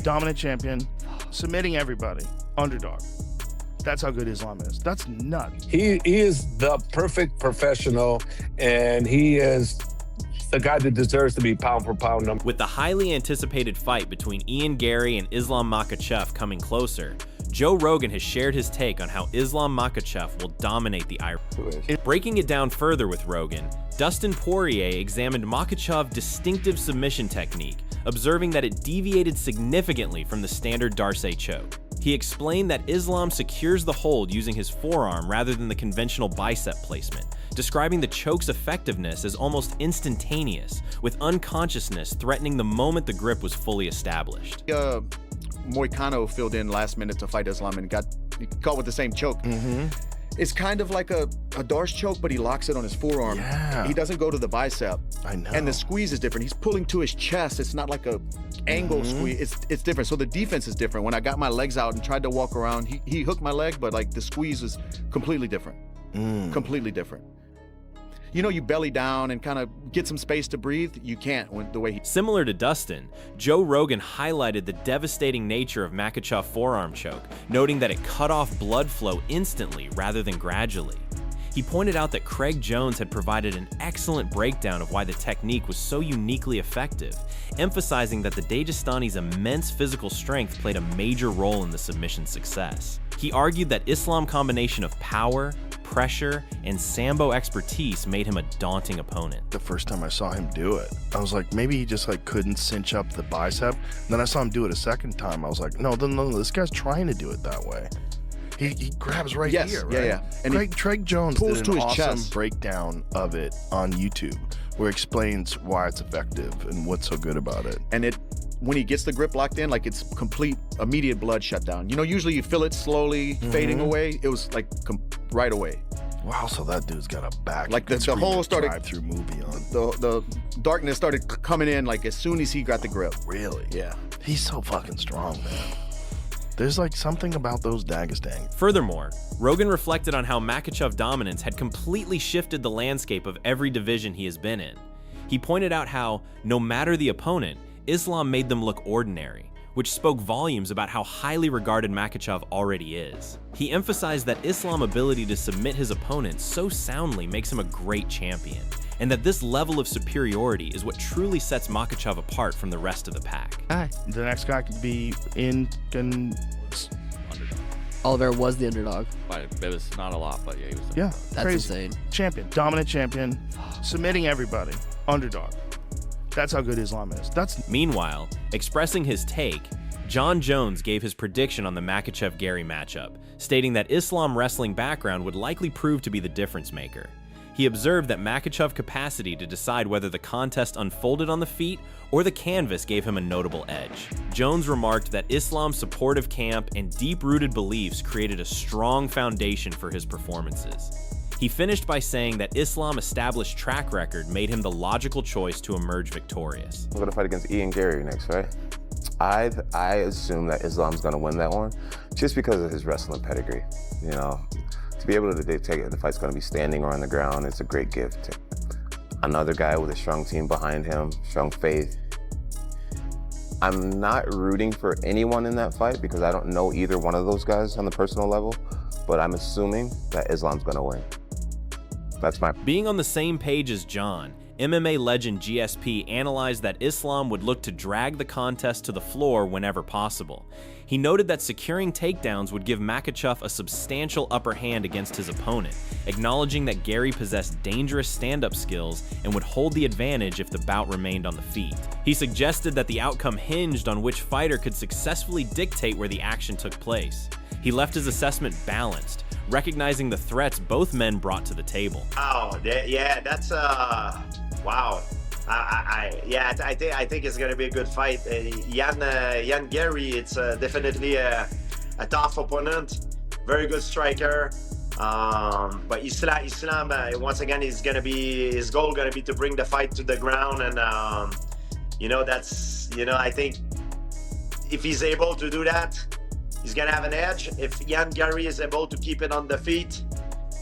dominant champion, submitting everybody, underdog. That's how good Islam is. That's nuts. He is the perfect professional, and he is the guy that deserves to be pound for pound number. With the highly anticipated fight between Ian Garry and Islam Makhachev coming closer, Joe Rogan has shared his take on how Islam Makhachev will dominate the Irish. Breaking it down further with Rogan, Dustin Poirier examined Makhachev's distinctive submission technique, observing that it deviated significantly from the standard Darce choke. He explained that Islam secures the hold using his forearm rather than the conventional bicep placement, describing the choke's effectiveness as almost instantaneous, with unconsciousness threatening the moment the grip was fully established. Moicano filled in last minute to fight Islam and got caught with the same choke. It's kind of like a Darce choke, but he locks it on his forearm. Yeah. He doesn't go to the bicep. I know. And the squeeze is different. He's pulling to his chest. It's not like a angle squeeze. It's different. So the defense is different. When I got my legs out and tried to walk around, he hooked my leg, but like the squeeze is completely different. Completely different. You know, you belly down and kind of get some space to breathe. You can't when the way he... Similar to Dustin, Joe Rogan highlighted the devastating nature of Makhachev's forearm choke, noting that it cut off blood flow instantly rather than gradually. He pointed out that Craig Jones had provided an excellent breakdown of why the technique was so uniquely effective, emphasizing that the Dagestani's immense physical strength played a major role in the submission's success. He argued that Islam's combination of power, pressure, and sambo expertise made him a daunting opponent. The first time I saw him do it, I was like, maybe he just like couldn't cinch up the bicep. And then I saw him do it a second time. I was like, no, this guy's trying to do it that way. He grabs right here, right? Yeah. And Craig Jones pulls did to an his awesome chest. breakdown of it on YouTube where it explains why it's effective and what's so good about it. And when he gets the grip locked in, like it's complete, immediate blood shutdown. You know, usually you feel it slowly fading away. It was like right away. Wow, so that dude's got a back. Like the whole started drive-through movie on. The darkness started coming in like as soon as he got the grip. Really? Yeah. He's so fucking strong, man. There's like something about those Dagestani. Furthermore, Rogan reflected on how Makhachev's dominance had completely shifted the landscape of every division he has been in. He pointed out how, no matter the opponent, Islam made them look ordinary, which spoke volumes about how highly regarded Makhachev already is. He emphasized that Islam's ability to submit his opponents so soundly makes him a great champion, and that this level of superiority is what truly sets Makhachev apart from the rest of the pack. The next guy could be Oliver was the underdog. It was not a lot, but yeah, he was. Yeah, That's crazy. insane. Champion, dominant champion, submitting everybody, underdog. That's how good Islam is. Meanwhile, expressing his take, John Jones gave his prediction on the Makhachev-Garry matchup, stating that Islam's wrestling background would likely prove to be the difference maker. He observed that Makhachev's capacity to decide whether the contest unfolded on the feet or the canvas gave him a notable edge. Jones remarked that Islam's supportive camp and deep-rooted beliefs created a strong foundation for his performances. He finished by saying that Islam's established track record made him the logical choice to emerge victorious. I'm gonna fight against Ian Garry next, right? I assume that Islam's gonna win that one just because of his wrestling pedigree. You know, to be able to dictate if the fight's gonna be standing or on the ground, it's a great gift. Another guy with a strong team behind him, strong faith. I'm not rooting for anyone in that fight because I don't know either one of those guys on the personal level, but I'm assuming that Islam's gonna win. That's my... Being on the same page as John, MMA legend GSP analyzed that Islam would look to drag the contest to the floor whenever possible. He noted that securing takedowns would give Makhachev a substantial upper hand against his opponent, acknowledging that Garry possessed dangerous stand-up skills and would hold the advantage if the bout remained on the feet. He suggested that the outcome hinged on which fighter could successfully dictate where the action took place. He left his assessment balanced, recognizing the threats both men brought to the table. Wow, yeah, that's wow. I think it's gonna be a good fight. Ian Garry, it's definitely a tough opponent, very good striker. But Islam once again is gonna be his goal gonna be to bring the fight to the ground, and I think if he's able to do that, he's gonna have an edge. If Ian Garry is able to keep it on the feet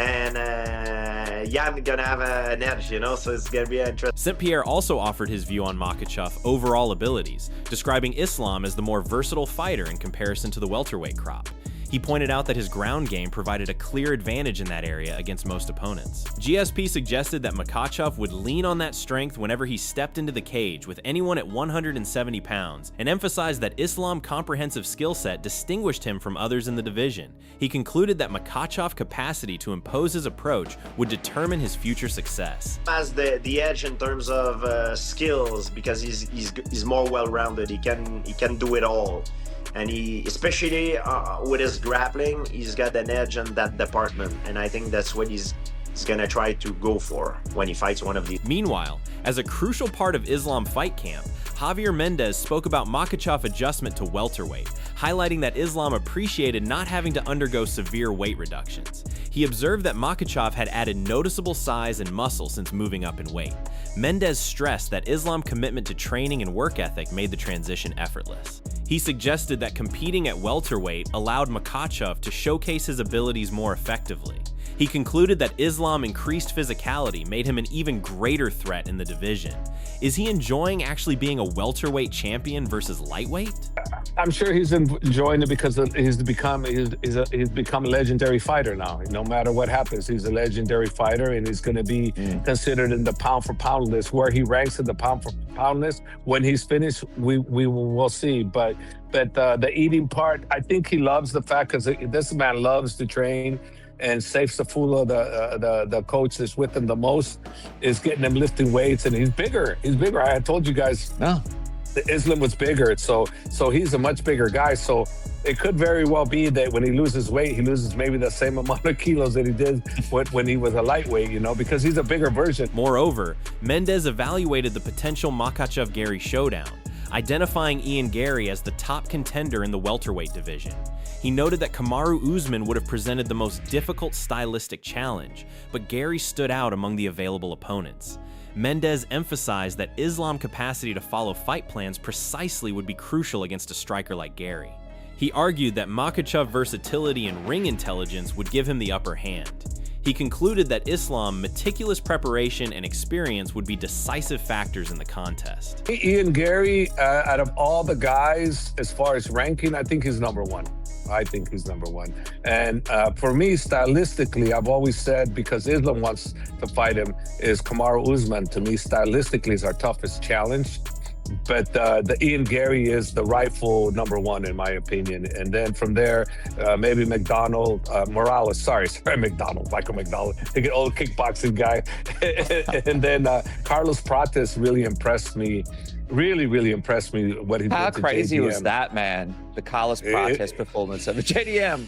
and Jan gonna have an edge, you know, so it's gonna be interesting. St. Pierre also offered his view on Makhachev overall abilities, describing Islam as the more versatile fighter in comparison to the welterweight crop. He pointed out that his ground game provided a clear advantage in that area against most opponents. GSP suggested that Makhachev would lean on that strength whenever he stepped into the cage with anyone at 170 pounds, and emphasized that Islam's comprehensive skill set distinguished him from others in the division. He concluded that Makhachev's capacity to impose his approach would determine his future success. Has the edge in terms of skills because he's more well-rounded. He can do it all. And he, especially with his grappling, he's got an edge in that department. And I think that's what he's gonna try to go for when he fights one of these. Meanwhile, as a crucial part of Islam fight camp, Javier Mendez spoke about Makhachev's adjustment to welterweight, highlighting that Islam appreciated not having to undergo severe weight reductions. He observed that Makhachev had added noticeable size and muscle since moving up in weight. Mendez stressed that Islam's commitment to training and work ethic made the transition effortless. He suggested that competing at welterweight allowed Makhachev to showcase his abilities more effectively. He concluded that Islam's increased physicality made him an even greater threat in the division. Is he enjoying actually being a welterweight champion versus lightweight? I'm sure he's enjoying it because he's become a legendary fighter now. No matter what happens, he's a legendary fighter, and he's going to be considered in the pound for pound list. Where he ranks in the pound for pound list when he's finished, we'll see. But the eating part, I think he loves the fact because this man loves to train. And Saif Safula, the coach that's with him the most, is getting him lifting weights, and he's bigger. He's bigger. I told you guys, Islam was bigger, so he's a much bigger guy. So it could very well be that when he loses weight, he loses maybe the same amount of kilos that he did when he was a lightweight, you know, because he's a bigger version. Moreover, Mendez evaluated the potential Makhachev-Garry showdown, identifying Ian Garry as the top contender in the welterweight division. He noted that Kamaru Usman would have presented the most difficult stylistic challenge, but Garry stood out among the available opponents. Mendez emphasized that Islam's capacity to follow fight plans precisely would be crucial against a striker like Garry. He argued that Makhachev's versatility and ring intelligence would give him the upper hand. He concluded that Islam's meticulous preparation and experience would be decisive factors in the contest. Ian Garry, out of all the guys, as far as ranking, I think he's number one. I think he's number one. And for me, stylistically, I've always said, because Islam wants to fight him, is Kamaru Usman, to me, stylistically, is our toughest challenge. But the Ian Garry is the rightful number one, in my opinion. And then from there, maybe Michael McDonald, the old kickboxing guy. And then Carlos Prates really impressed me. Really impressed me what he did. How to crazy JDM. was that, man? The Carlos Prates performance of the JDM.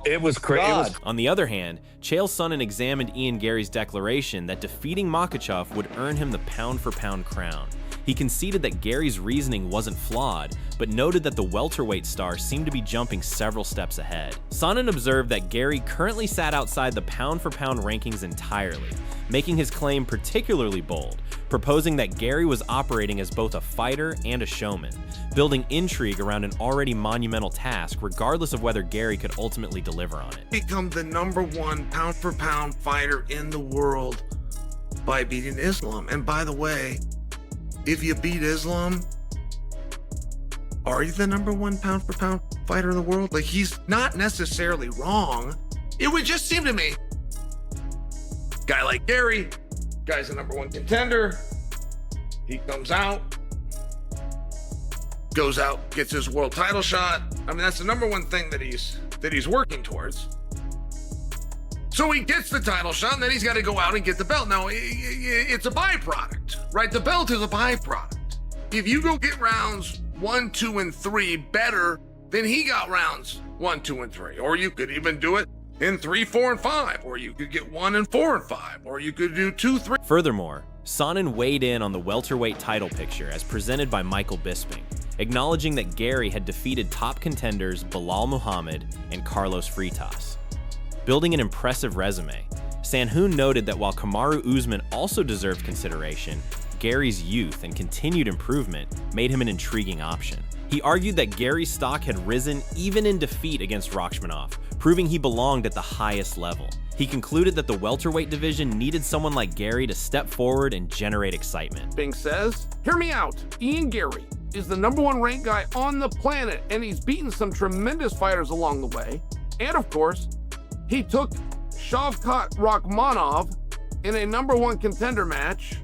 It was crazy. On the other hand, Chael Sonnen examined Ian Garry's declaration that defeating Makhachev would earn him the pound-for-pound crown. He conceded that Garry's reasoning wasn't flawed, but noted that the welterweight star seemed to be jumping several steps ahead. Sonnen observed that Garry currently sat outside the pound-for-pound rankings entirely, making his claim particularly bold, proposing that Garry was operating as both a fighter and a showman, building intrigue around an already monumental task regardless of whether Garry could ultimately deliver on it. Become the #1 pound-for-pound fighter in the world by beating Islam. And by the way, if you beat Islam, are you the #1 pound-for-pound fighter in the world? Like, he's not necessarily wrong. It would just seem to me, guy like Garry, guy's the #1 contender. He comes out, goes out, gets his world title shot. I mean, that's the #1 thing that he's working towards. So he gets the title shot, and then he's got to go out and get the belt. Now, it's a byproduct, right? The belt is a byproduct. If you go get rounds 1, 2, and 3 better than he got rounds 1, 2, and 3, or you could even do it in 3, 4, and 5, or you could get 1 and 4 and 5, or you could do 2, 3. Furthermore, Sonnen weighed in on the welterweight title picture as presented by Michael Bisping, acknowledging that Garry had defeated top contenders Bilal Muhammad and Carlos Freitas. Building an impressive resume, Sanhoon noted that while Kamaru Usman also deserved consideration, Garry's youth and continued improvement made him an intriguing option. He argued that Garry's stock had risen even in defeat against Rachmanov, proving he belonged at the highest level. He concluded that the welterweight division needed someone like Garry to step forward and generate excitement. Bing says, hear me out. Ian Garry is the #1 ranked guy on the planet, and he's beaten some tremendous fighters along the way. And of course, he took Shavkat Rakhmonov in a #1 contender match,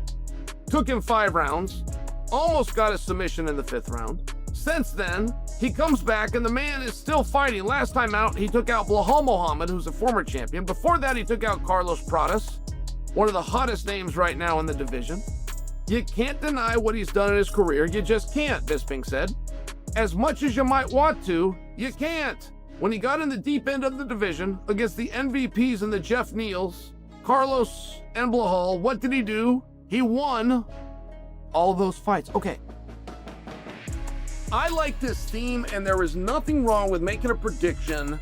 took him 5 rounds, almost got a submission in the 5th round. Since then, he comes back and the man is still fighting. Last time out, he took out Belal Muhammad, who's a former champion. Before that, he took out Carlos Pradas, one of the hottest names right now in the division. You can't deny what he's done in his career. You just can't, Bisping said. As much as you might want to, you can't. When he got in the deep end of the division against the MVPs and the Jeff Neals, Carlos and Belal, what did he do? He won all those fights. Okay. I like this theme, and there is nothing wrong with making a prediction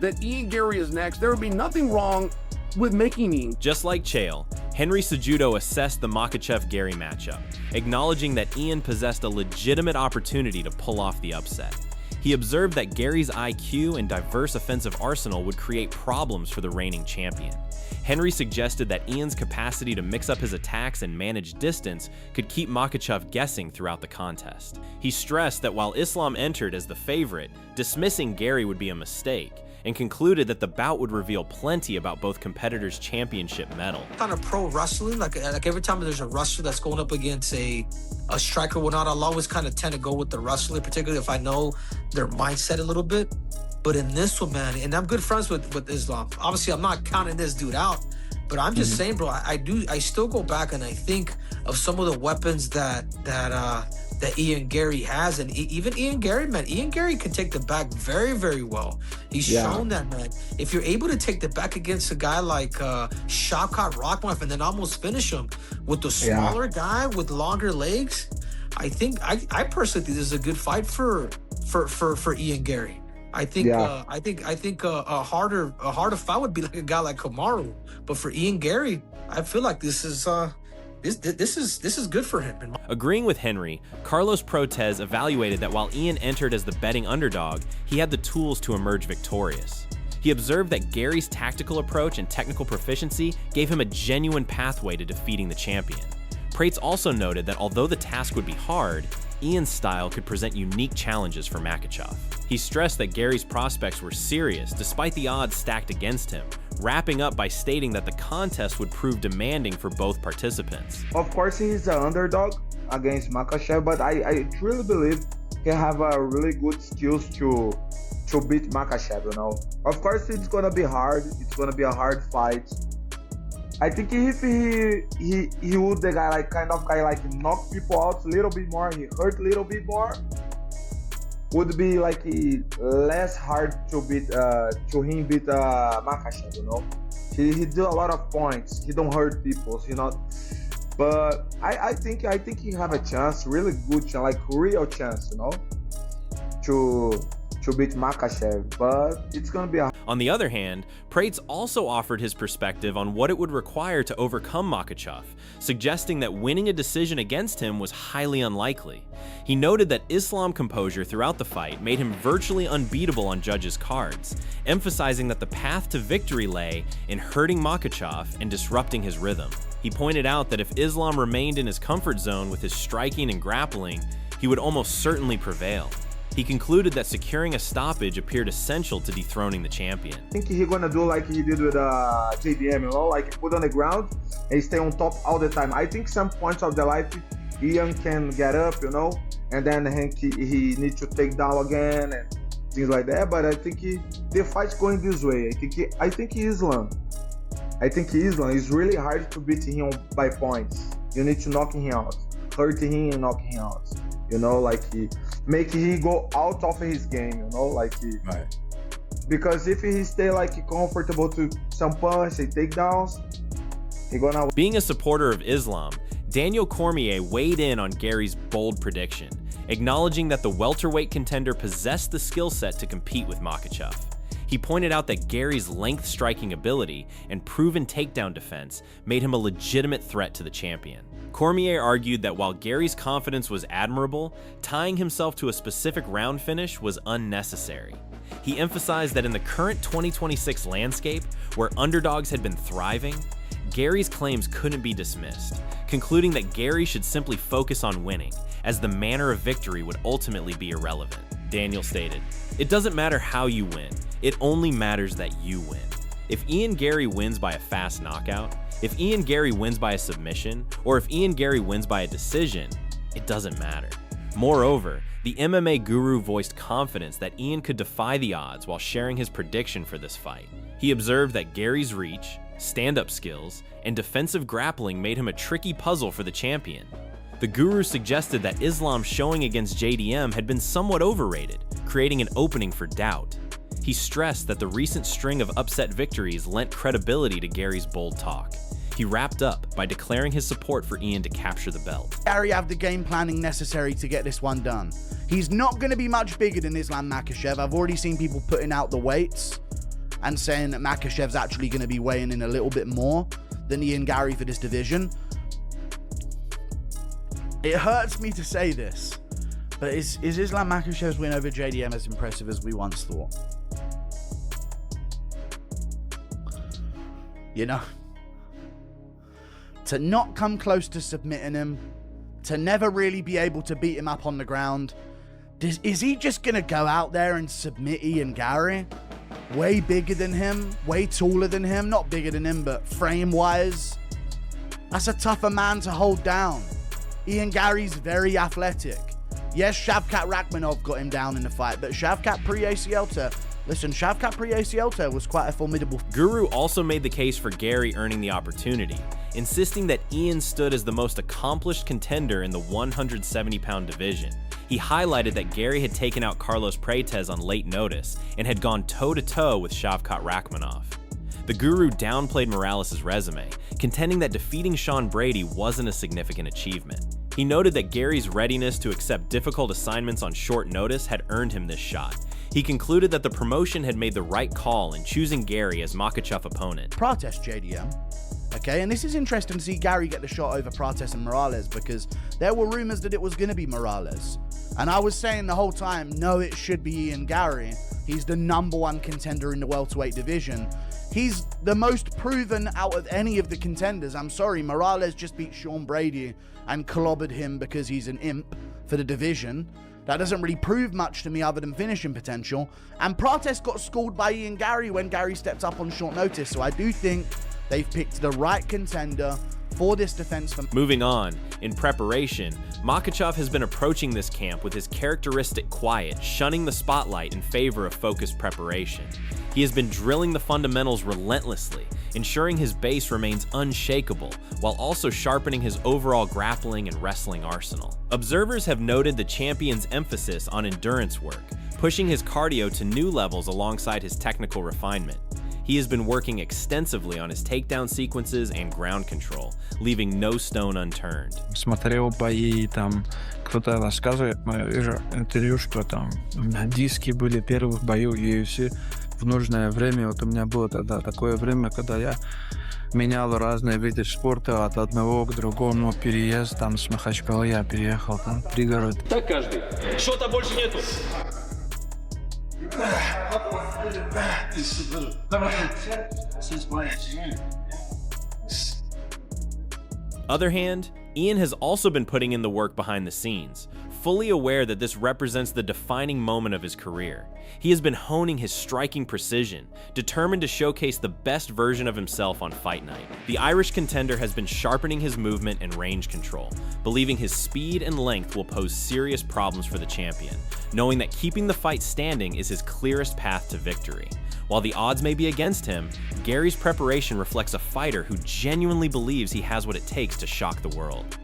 that Ian Garry is next. There would be nothing wrong with making Ian. Just like Chael, Henry Cejudo assessed the Makhachev-Garry matchup, acknowledging that Ian possessed a legitimate opportunity to pull off the upset. He observed that Garry's IQ and diverse offensive arsenal would create problems for the reigning champion. Henry suggested that Ian's capacity to mix up his attacks and manage distance could keep Makhachev guessing throughout the contest. He stressed that while Islam entered as the favorite, dismissing Garry would be a mistake, and concluded that the bout would reveal plenty about both competitors' championship mettle. Kind of pro wrestling, like every time there's a wrestler that's going up against a striker or whatnot, I'll always kind of tend to go with the wrestler, particularly if I know their mindset a little bit. But in this one, man, and I'm good friends with Islam. Obviously, I'm not counting this dude out, but I'm just saying, bro, I still go back and I think of some of the weapons that Ian Garry has, and even Ian Garry, man. Ian Garry can take the back very, very well. He's shown that, man. If you're able to take the back against a guy like Shavkat Rakhmonov and then almost finish him with the smaller guy with longer legs, I personally think this is a good fight for Ian Garry. I think a harder fight would be like a guy like Kamaru, but for Ian Garry, I feel like this is good for him. Agreeing with Henry, Carlos Protez evaluated that while Ian entered as the betting underdog, he had the tools to emerge victorious. He observed that Garry's tactical approach and technical proficiency gave him a genuine pathway to defeating the champion. Prates also noted that although the task would be hard, Ian's style could present unique challenges for Makhachev. He stressed that Garry's prospects were serious despite the odds stacked against him, wrapping up by stating that the contest would prove demanding for both participants. Of course, he's an underdog against Makhachev, but I truly believe he have a really good skills to beat Makhachev, you know. Of course, it's gonna be hard. It's gonna be a hard fight. I think if he would the guy like knock people out a little bit more, he hurt a little bit more, would be like less hard to beat Makhachev, you know. He do a lot of points. He don't hurt people, you know. But I think he have a chance, really good chance, like real chance, you know, to beat Makhachev, but it's gonna be a... On the other hand, Prates also offered his perspective on what it would require to overcome Makhachev, suggesting that winning a decision against him was highly unlikely. He noted that Islam's composure throughout the fight made him virtually unbeatable on judges' cards, emphasizing that the path to victory lay in hurting Makhachev and disrupting his rhythm. He pointed out that if Islam remained in his comfort zone with his striking and grappling, he would almost certainly prevail. He concluded that securing a stoppage appeared essential to dethroning the champion. I think he's gonna do like he did with JDM, you know, like put on the ground and stay on top all the time. I think some points of the life, Ian can get up, you know, and then he needs to take down again and things like that. But I think the fight's going this way. I think Islam. It's really hard to beat him by points. You need to knock him out, hurt him and knock him out. You know, like make he go out of his game, you know, like right. Because if he stay like comfortable to some punch and takedowns, he gonna... Being a supporter of Islam, Daniel Cormier weighed in on Garry's bold prediction, acknowledging that the welterweight contender possessed the skill set to compete with Makhachev. He pointed out that Garry's length striking ability and proven takedown defense made him a legitimate threat to the champion. Cormier argued that while Garry's confidence was admirable, tying himself to a specific round finish was unnecessary. He emphasized that in the current 2026 landscape, where underdogs had been thriving, Garry's claims couldn't be dismissed, concluding that Garry should simply focus on winning, as the manner of victory would ultimately be irrelevant. Daniel stated, "It doesn't matter how you win, it only matters that you win. If Ian Garry wins by a fast knockout, if Ian Garry wins by a submission, or if Ian Garry wins by a decision, it doesn't matter." Moreover, the MMA guru voiced confidence that Ian could defy the odds while sharing his prediction for this fight. He observed that Garry's reach, stand-up skills, and defensive grappling made him a tricky puzzle for the champion. The guru suggested that Islam's showing against JDM had been somewhat overrated, creating an opening for doubt. He stressed that the recent string of upset victories lent credibility to Garry's bold talk. He wrapped up by declaring his support for Ian to capture the belt. Garry have the game planning necessary to get this one done. He's not going to be much bigger than Islam Makhachev. I've already seen people putting out the weights and saying that Makhachev's actually going to be weighing in a little bit more than Ian Garry for this division. It hurts me to say this, but is Islam Makhachev's win over JDM as impressive as we once thought? You know? To not come close to submitting him, to never really be able to beat him up on the ground. Is he just going to go out there and submit Ian Garry? Way bigger than him, way taller than him, not bigger than him, but frame-wise. That's a tougher man to hold down. Ian Garry's very athletic. Yes, Shavkat Rakhmonov got him down in the fight, but Shavkat pre-ACL tear, listen, Shavkat pre-ACL tear was quite a formidable. Guru also made the case for Garry earning the opportunity, insisting that Ian stood as the most accomplished contender in the 170-pound division. He highlighted that Garry had taken out Carlos Prates on late notice and had gone toe-to-toe with Shavkat Rakhmonov. The guru downplayed Morales' resume, contending that defeating Sean Brady wasn't a significant achievement. He noted that Garry's readiness to accept difficult assignments on short notice had earned him this shot. He concluded that the promotion had made the right call in choosing Garry as Makhachev opponent. Prates JDM. Okay, and this is interesting to see Garry get the shot over Prates and Morales, because there were rumors that it was going to be Morales. And I was saying the whole time, no, it should be Ian Garry. He's the #1 contender in the welterweight division. He's the most proven out of any of the contenders. I'm sorry, Morales just beat Sean Brady and clobbered him because he's an imp for the division. That doesn't really prove much to me other than finishing potential. And Prates got schooled by Ian Garry when Garry stepped up on short notice. So I do think they've picked the right contender for this defense. Moving on, in preparation, Makhachev has been approaching this camp with his characteristic quiet, shunning the spotlight in favor of focused preparation. He has been drilling the fundamentals relentlessly, ensuring his base remains unshakable, while also sharpening his overall grappling and wrestling arsenal. Observers have noted the champion's emphasis on endurance work, pushing his cardio to new levels alongside his technical refinement. He has been working extensively on his takedown sequences and ground control, leaving no stone unturned. Смотрел бои, там кто-то рассказывает, вижу интервью, что там диски были первых боев UFC в нужное время. Вот у меня было тогда такое время, когда я менял разные виды спорта от одного к другому, переезд там с Махачкалы я переехал, там пригород. Так каждый. Что-то больше нету. Other hand, Ian has also been putting in the work behind the scenes, fully aware that this represents the defining moment of his career. He has been honing his striking precision, determined to showcase the best version of himself on fight night. The Irish contender has been sharpening his movement and range control, believing his speed and length will pose serious problems for the champion, knowing that keeping the fight standing is his clearest path to victory. While the odds may be against him, Garry's preparation reflects a fighter who genuinely believes he has what it takes to shock the world.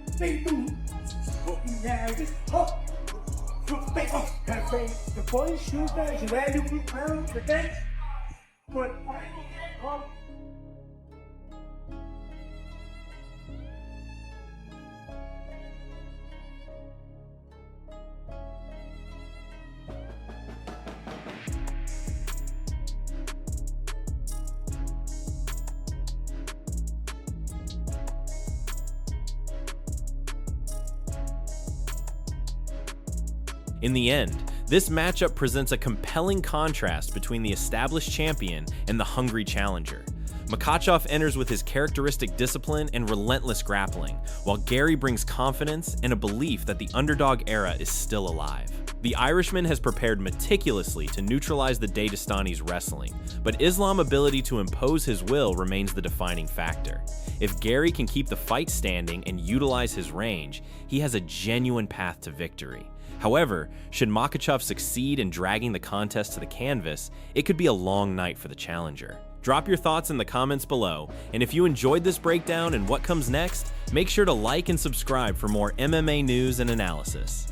In the end, This matchup presents a compelling contrast between the established champion and the hungry challenger. Makhachev enters with his characteristic discipline and relentless grappling, while Garry brings confidence and a belief that the underdog era is still alive. The Irishman has prepared meticulously to neutralize the Dagestani's wrestling, but Islam's ability to impose his will remains the defining factor. If Garry can keep the fight standing and utilize his range, he has a genuine path to victory. However, should Makhachev succeed in dragging the contest to the canvas, it could be a long night for the challenger. Drop your thoughts in the comments below, and if you enjoyed this breakdown and what comes next, make sure to like and subscribe for more MMA news and analysis.